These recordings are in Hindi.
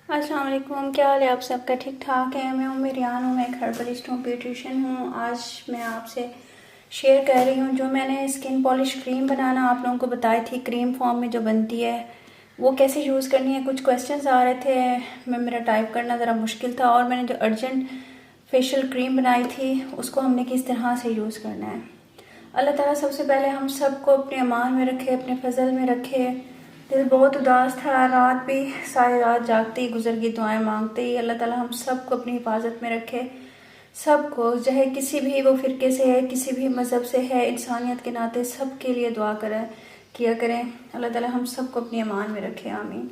अस्सलाम वालेकुम, क्या हाल है आप सबका? ठीक ठाक है। मैं उम्मीद रियान हूँ, मैं एक हर्बलिस्ट हूँ, ब्यूटिशियन हूँ। आज मैं आपसे शेयर कर रही हूँ जो मैंने स्किन पॉलिश क्रीम बनाना आप लोगों को बताई थी, क्रीम फॉर्म में जो बनती है वो कैसे यूज़ करनी है। कुछ क्वेश्चंस आ रहे थे, मेरा टाइप करना ज़रा मुश्किल था, और मैंने जो अर्जेंट फेशियल क्रीम बनाई थी उसको हमने किस तरह से यूज़ करना है। अल्लाह ताला सबसे पहले हम सबको अपने अमान में रखे, अपने फजल में रखे। दिल बहुत उदास था, रात भी सारी रात जागते ही गुजर गई, दुआएं मांगते ही। अल्लाह ताला हम सबको अपनी हिफाजत में रखे, सबको, चाहे किसी भी वो फ़िरके से है, किसी भी मज़हब से है, इंसानियत के नाते सबके लिए दुआ किया करें। अल्लाह ताला हम सबको अपनी अमान में रखे, आमीन।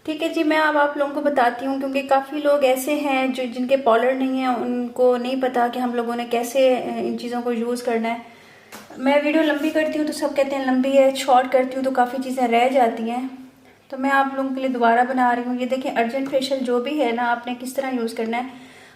ठीक है जी, मैं अब आप लोगों को बताती हूँ, क्योंकि काफ़ी लोग ऐसे हैं जो जिनके पॉलर नहीं है, उनको नहीं पता कि हम लोगों ने कैसे इन चीज़ों को यूज़ करना है। मैं वीडियो लंबी करती हूँ तो सब कहते हैं लंबी है, शॉर्ट करती हूँ तो काफ़ी चीज़ें रह जाती हैं, तो मैं आप लोगों के लिए दोबारा बना रही हूँ। ये देखें, अर्जेंट फेशियल जो भी है ना, आपने किस तरह यूज़ करना है।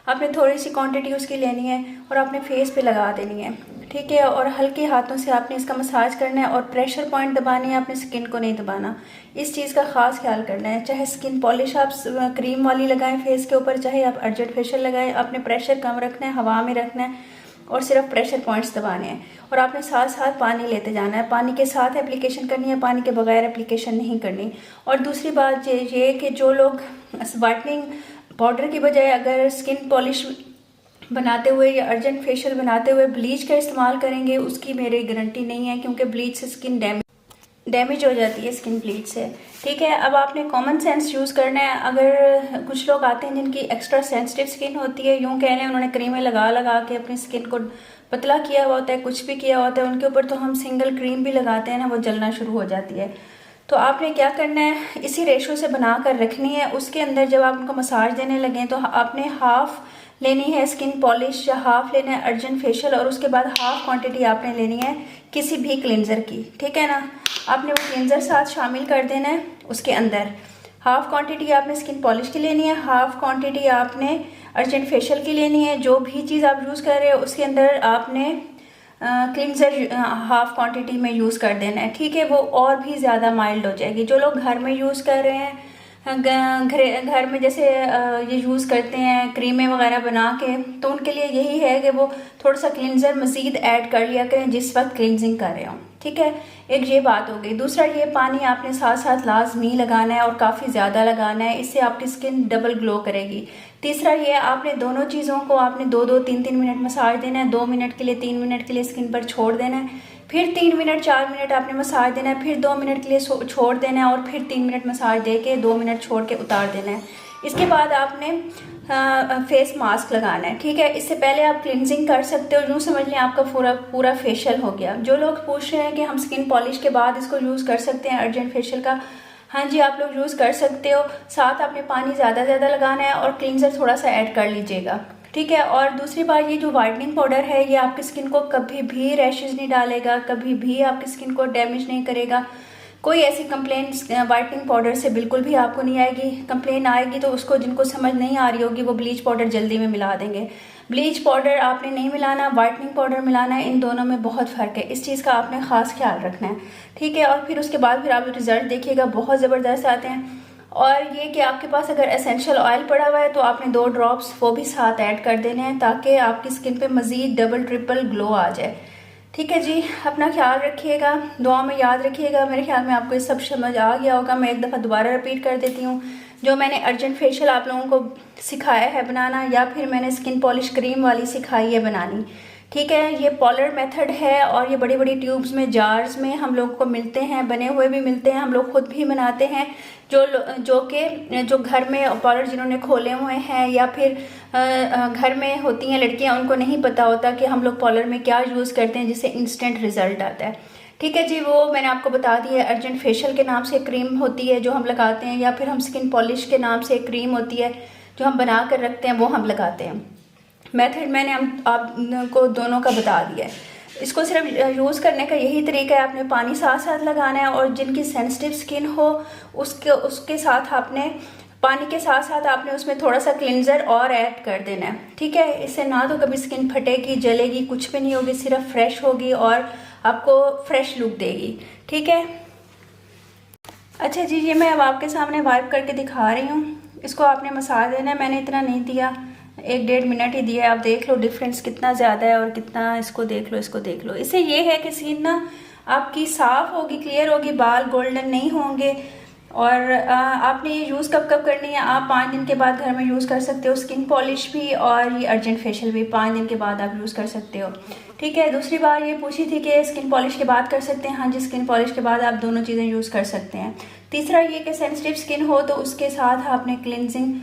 आपने थोड़ी सी क्वांटिटी उसकी लेनी है और आपने फेस पे लगा देनी है, ठीक है। और हल्के हाथों से आपने इसका मसाज करना है और प्रेशर पॉइंट दबानी है, आपने स्किन को नहीं दबाना। इस चीज़ का ख़ास ख्याल करना है। चाहे स्किन पॉलिश आप क्रीम वाली लगाएं फेस के ऊपर, चाहे आप अर्जेंट फेशियल लगाएं, आपने प्रेशर कम रखना है, हवा में रखना है और सिर्फ प्रेशर पॉइंट्स दबाने हैं। और आपने साथ साथ पानी लेते जाना है, पानी के साथ एप्लीकेशन करनी है, पानी के बगैर एप्लीकेशन नहीं करनी। और दूसरी बात ये कि जो लोग वाइटनिंग पाउडर की बजाय अगर स्किन पॉलिश बनाते हुए या अर्जेंट फेशियल बनाते हुए ब्लीच का इस्तेमाल करेंगे, उसकी मेरी गारंटी नहीं है, क्योंकि ब्लीच से स्किन डैमेज हो जाती है, स्किन ब्लीच से। ठीक है, अब आपने कॉमन सेंस यूज़ करना है। अगर कुछ लोग आते हैं जिनकी एक्स्ट्रा सेंसिटिव स्किन होती है, यूँ कह लें उन्होंने क्रीमें लगा लगा के अपनी स्किन को पतला किया हुआ होता है, कुछ भी किया होता है, उनके ऊपर तो हम सिंगल क्रीम भी लगाते हैं ना, वो जलना शुरू हो जाती है। तो आपने क्या करना है, इसी रेशो से बना कर रखनी है। उसके अंदर जब आप उनको मसाज देने लगें तो आपने हाफ़ लेनी है स्किन पॉलिश या हाफ़ लेना है अर्जेंट फेशियल, और उसके बाद हाफ़ क्वांटिटी आपने लेनी है किसी भी क्लिनज़र की, ठीक है ना। आपने वो क्लिनज़र साथ शामिल कर देना है उसके अंदर। हाफ़ क्वांटिटी आपने स्किन पॉलिश की लेनी है, हाफ़ क्वांटिटी आपने अर्जेंट फेशियल की लेनी है। जो भी चीज़ आप यूज़ कर रहे हो उसके अंदर आपने क्लिनज़र हाफ़ क्वांटिटी में यूज़ कर देना है, ठीक है। वो और भी ज़्यादा माइल्ड हो जाएगी। जो लोग घर में यूज़ कर रहे हैं, घर में जैसे ये यूज़ करते हैं क्रीमें वगैरह बना के, तो उनके लिए यही है कि वो थोड़ा सा क्लिनज़र मज़ीद ऐड कर लिया करें जिस वक्त क्लिनजिंग कर रहे हों, ठीक है। एक ये बात हो गई। दूसरा, ये पानी आपने साथ साथ लाजमी लगाना है और काफ़ी ज़्यादा लगाना है, इससे आपकी स्किन डबल ग्लो करेगी। तीसरा, ये आपने दोनों चीज़ों को आपने 2-2, 3-3 मिनट मसाज देना है, 2 मिनट के लिए 3 मिनट के लिए स्किन पर छोड़ देना है, फिर 3 मिनट 4 मिनट आपने मसाज देना है, फिर 2 मिनट के लिए छोड़ देना है, और फिर 3 मिनट मसाज दे के 2 मिनट छोड़ के उतार देना है। इसके बाद आपने फेस मास्क लगाना है, ठीक है। इससे पहले आप क्लिनजिंग कर सकते हो, यूँ समझ लें आपका पूरा फेशियल हो गया। जो लोग पूछ रहे हैं कि हम स्किन पॉलिश के बाद इसको यूज़ कर सकते हैं अर्जेंट फेशियल का, हाँ जी, आप लोग यूज़ कर सकते हो। साथ आपने पानी ज़्यादा लगाना है और क्लिनजर थोड़ा सा ऐड कर लीजिएगा, ठीक है। और दूसरी बात, ये जो वाइटनिंग पाउडर है ये आपकी स्किन को कभी भी रैशेज नहीं डालेगा, कभी भी आपकी स्किन को डैमेज नहीं करेगा। कोई ऐसी कंप्लेन वाइटनिंग पाउडर से बिल्कुल भी आपको नहीं आएगी। कंप्लेन आएगी तो उसको, जिनको समझ नहीं आ रही होगी, वो ब्लीच पाउडर जल्दी में मिला देंगे। ब्लीच पाउडर आपने नहीं मिलाना, वाइटनिंग पाउडर मिलाना है। इन दोनों में बहुत फ़र्क है, इस चीज़ का आपने ख़ास ख्याल रखना है, ठीक है। और फिर उसके बाद फिर आप रिज़ल्ट देखिएगा, बहुत ज़बरदस्त आते हैं। और ये कि आपके पास अगर एसेंशियल ऑयल पड़ा हुआ है तो आपने 2 ड्रॉप्स वो भी साथ ऐड कर देने हैं, ताकि आपकी स्किन पे मज़ीद डबल ट्रिपल ग्लो आ जाए, ठीक है जी। अपना ख्याल रखिएगा, दुआ में याद रखिएगा। मेरे ख्याल में आपको ये सब समझ आ गया होगा। मैं एक दफ़ा दोबारा रिपीट कर देती हूँ। जो मैंने अर्जेंट फेशियल आप लोगों को सिखाया है बनाना, या फिर मैंने स्किन पॉलिश क्रीम वाली सिखाई है बनानी, ठीक है। ये पॉलर मेथड है और ये बड़ी बड़ी ट्यूब्स में, जार्स में हम लोग को मिलते हैं, बने हुए भी मिलते हैं, हम लोग खुद भी बनाते हैं। जो घर में पॉलर जिन्होंने खोले हुए हैं या फिर घर में होती हैं लड़कियां, उनको नहीं पता होता कि हम लोग पॉलर में क्या यूज़ करते हैं जिससे इंस्टेंट रिजल्ट आता है, ठीक है जी। वो मैंने आपको बता दिया है। अर्जेंट फेशियल के नाम से क्रीम होती है जो हम लगाते हैं, या फिर हम स्किन पॉलिश के नाम से क्रीम होती है जो हम बना कर रखते हैं, वो हम लगाते हैं। मेथड मैंने आपको दोनों का बता दिया है। इसको सिर्फ यूज़ करने का यही तरीका है, आपने पानी साथ साथ लगाना है, और जिनकी सेंसिटिव स्किन हो उसके साथ आपने पानी के साथ साथ आपने उसमें थोड़ा सा क्लिनज़र और ऐड कर देना है, ठीक है। इससे ना तो कभी स्किन फटेगी, जलेगी, कुछ भी नहीं होगी, सिर्फ फ्रेश होगी और आपको फ्रेश लुक देगी, ठीक है। अच्छा जी, ये मैं अब आपके सामने वाइप करके दिखा रही हूँ। इसको आपने मसाज देना है। मैंने इतना नहीं दिया, 1-1.5 मिनट ही दिया है। आप देख लो डिफरेंस कितना ज़्यादा है और कितना, इसको देख लो, इसको देख लो। इससे ये है कि स्किन ना आपकी साफ़ होगी, क्लियर होगी, बाल गोल्डन नहीं होंगे। और आपने ये यूज़ कब कब करनी है, आप 5 दिन के बाद घर में यूज़ कर सकते हो। स्किन पॉलिश भी और ये अर्जेंट फेशियल भी 5 दिन के बाद आप यूज़ कर सकते हो। ठीक है। दूसरी बार ये पूछी थी कि स्किन पॉलिश के बाद कर सकते हैं। हाँ जी, स्किन पॉलिश के बाद आप दोनों चीज़ें यूज़ कर सकते हैं। तीसरा ये कि सेंसिटिव स्किन हो तो उसके साथ आपने क्लिनजिंग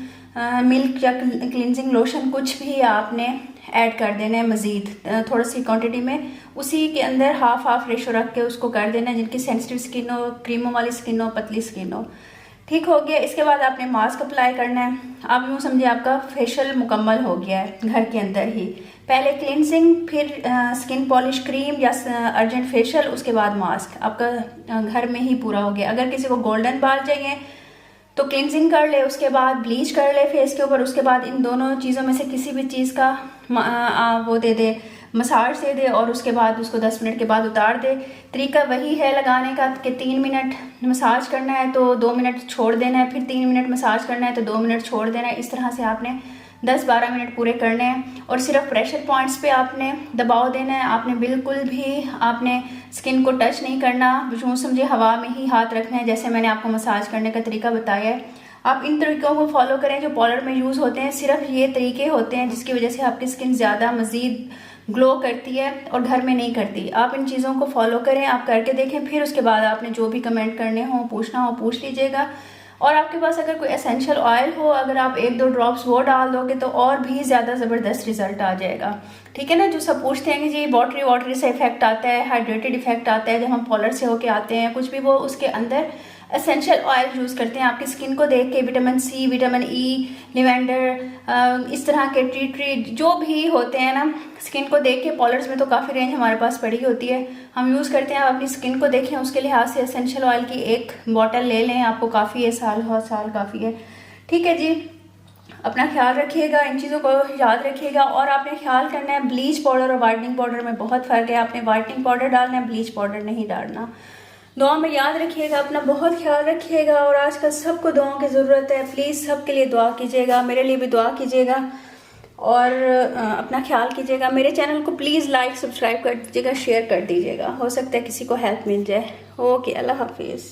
मिल्क या क्लिनजिंग लोशन कुछ भी आपने ऐड कर देना है मज़ीद थोड़ी सी क्वांटिटी में। उसी के अंदर हाफ रेशो रख के उसको कर देना है, जिनकी सेंसिटिव स्किन हो, क्रीमों वाली स्किन हो, पतली स्किन हो। ठीक हो गया। इसके बाद आपने मास्क अप्लाई करना है। आप यूँ समझिए आपका फेशियल मुकम्मल हो गया है घर के अंदर ही। पहले क्लिनजिंग, फिर स्किन पॉलिश क्रीम या अर्जेंट फेशियल, उसके बाद मास्क, आपका घर में ही पूरा हो गया। अगर किसी को गोल्डन बाल चाहिए तो क्लिनजिंग कर ले, उसके बाद ब्लीच कर ले फेस के ऊपर, उसके बाद इन दोनों चीज़ों में से किसी भी चीज़ का वो दे दे, मसाज दे दे, और उसके बाद उसको 10 मिनट के बाद उतार दे। तरीका वही है लगाने का कि 3 मिनट मसाज करना है तो 2 मिनट छोड़ देना है, फिर 3 मिनट मसाज करना है तो 2 मिनट छोड़ देना है। इस तरह से आपने 10-12 मिनट पूरे करने हैं और सिर्फ प्रेशर पॉइंट्स पे आपने दबाव देना है। आपने बिल्कुल भी आपने स्किन को टच नहीं करना, यूँ समझिए हवा में ही हाथ रखना है, जैसे मैंने आपको मसाज करने का तरीका बताया है। आप इन तरीक़ों को फॉलो करें जो पार्लर में यूज़ होते हैं। सिर्फ ये तरीके होते हैं जिसकी वजह से आपकी स्किन ज़्यादा मज़ीद ग्लो करती है और घर में नहीं करती। आप इन चीज़ों को फॉलो करें, आप करके देखें, फिर उसके बाद आपने जो भी कमेंट करने हो, पूछना हो, पूछ लीजिएगा। और आपके पास अगर कोई एसेंशियल ऑयल हो, अगर आप 1-2 ड्रॉप्स वो डाल दोगे तो और भी ज़्यादा ज़बरदस्त रिजल्ट आ जाएगा। ठीक है ना। जो सब पूछते हैं कि जी वाटरी से इफेक्ट आता है, हाइड्रेटेड इफेक्ट आता है जब हम पार्लर से होके आते हैं, कुछ भी, वो उसके अंदर एसेंशियल ऑयल यूज़ करते हैं। आपकी स्किन को देख के vitamin C, vitamin E, lavender, इस तरह के ट्री जो भी होते हैं ना, स्किन को देख के पार्लर्स में तो काफ़ी रेंज हमारे पास पड़ी होती है, हम यूज़ करते हैं। आप अपनी स्किन को देखें, उसके लिहाज से एसेंशियल ऑयल की एक बॉटल ले लें, आपको काफ़ी है, साल काफ़ी है। ठीक है जी। अपना ख्याल रखिएगा, इन चीज़ों को याद रखिएगा। और आपने ख्याल करना है, ब्लीच पाउडर और वाइटनिंग पाउडर में बहुत फ़र्क है। आपने वाइटनिंग पाउडर डालना है, ब्लीच पाउडर नहीं डालना। दुआ में याद रखिएगा, अपना बहुत ख्याल रखिएगा। और आजकल सबको दुआओं की ज़रूरत है, प्लीज़ सबके लिए दुआ कीजिएगा, मेरे लिए भी दुआ कीजिएगा और अपना ख्याल कीजिएगा। मेरे चैनल को प्लीज़ लाइक, सब्सक्राइब कर दीजिएगा, शेयर कर दीजिएगा, हो सकता है किसी को हेल्प मिल जाए। ओके, अल्लाह हाफिज़।